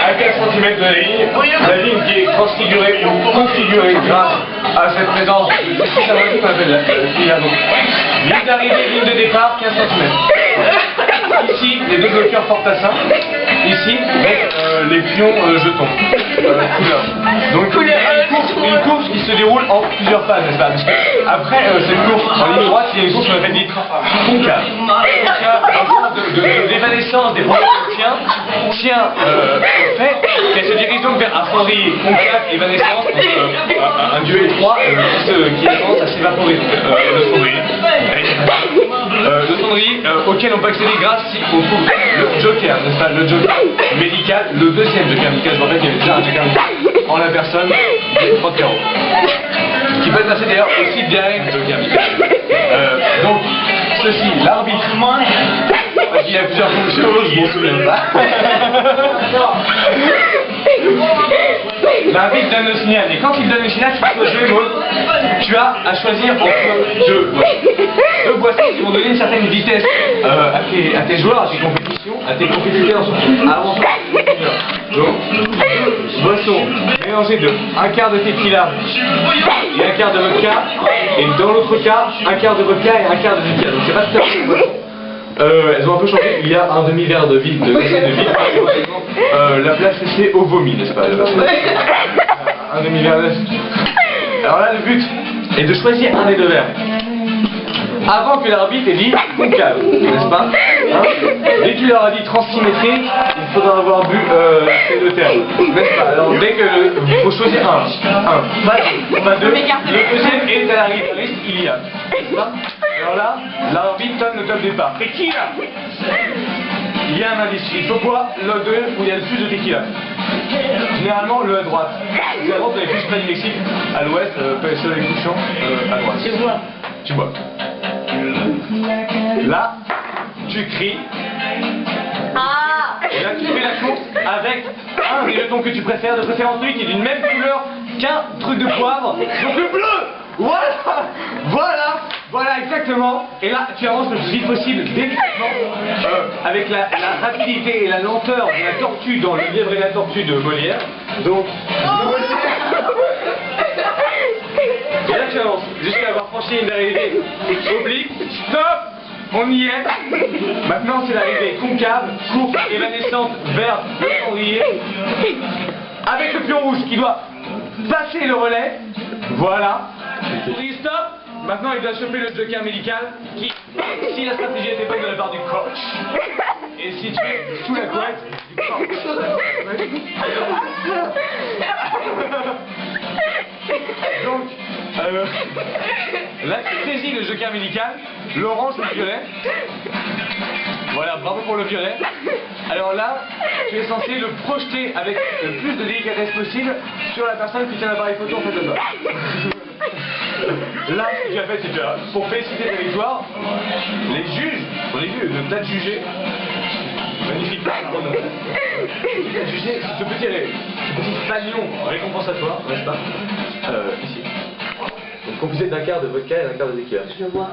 À 4 cm de la ligne qui est transfigurée ou configurée grâce à cette présence de ce symbolique qu'on appelle la donc. Ligne d'arrivée, ligne de départ, 15 cm. Ici, les deux bloqueurs porte-à-saint. Ici, les pions jetons. Couleur. Donc, une course qui se déroule en plusieurs phases, n'est-ce pas? Parce que après cette course en ligne droite, il y a une course qu'on appelle dite concave. L'évanescence des premiers tient fait qu'elle se dirige donc vers un cendrier concave, évanescence, un dieu étroit qui a tendance à s'évaporer. Le cendrier auquel on peut accéder grâce si on trouve le joker, n'est-ce pas, le joker médical, le deuxième joker médical. Je me rappelle qu'il y avait déjà un joker médical en la personne du 30 carreaux, qui peut être passé d'ailleurs aussi derrière le joker médical. Donc, ceci, l'arbitre, parce qu'il y a plusieurs fonctions, je m'en souviens pas. L'arbitre donne le signal, et quand il donne le signal, tu peux jouer mode. Tu as à choisir entre deux boissons qui vont donner une certaine vitesse à tes joueurs, à tes compétitions, à tes compétiteurs. Donc, boisson mélangée de un quart de tequila et un quart de vodka, et dans l'autre cas, un quart de vodka et un quart de tequila. Donc c'est pas tout à fait une boisson. Elles ont un peu changé, il y a un demi-verre de vide, la place laissée au vomi, n'est-ce pas? Un demi-verre de... Alors là, le but est de choisir un des deux verres avant que l'arbitre ait dit concave, n'est-ce pas? Dès qu'il leur a dit transsymétrie, il faudra avoir bu ces deux termes, n'est-ce pas? Alors dès que il faut choisir pas deux, le deuxième est à la guitariste, il y a. Alors là, l'arbitre donne le top départ. Tequila! Il y a un indice, il faut boire le 2 où il y a le plus de tequila. Généralement le à droite. Généralement vous avez plus près du Mexique, à l'ouest, PSE avec couchant, à droite. Tu bois. Là, tu cries. Et là tu fais la course avec un des jetons que tu préfères, de préférence celui qui est d'une même couleur qu'un truc de poivre. Donc le bleu! Voilà exactement. Et là tu avances le plus vite possible, délicatement, avec la rapidité et la lenteur de la tortue dans Le lièvre et la tortue de Molière. Donc, et là tu avances jusqu'à avoir franchi une arrivée oblique. Stop! On y est. Maintenant c'est l'arrivée concave, courte, évanescente vers le cendrier, avec le pion rouge qui doit passer le relais. Voilà. Stop. Maintenant il doit choper le joker médical qui, si la stratégie était bonne de la part du coach, et si tu es sous la couette du coach. Donc, là tu saisis le joker médical, l'orange ou le violet. Voilà, bravo pour le violet. Alors là, tu es censé le projeter avec le plus de délicatesse possible sur la personne qui tient l'appareil photo en fait de toi. Là, ce que tu as fait, c'est que pour féliciter ta victoire, les juges, on est vu, de t'as jugé. Magnifique. Jugé ce petit panion récompensatoire, n'est-ce pas? Ici. Donc composé d'un quart de vodka et d'un quart de tequila. Je vois.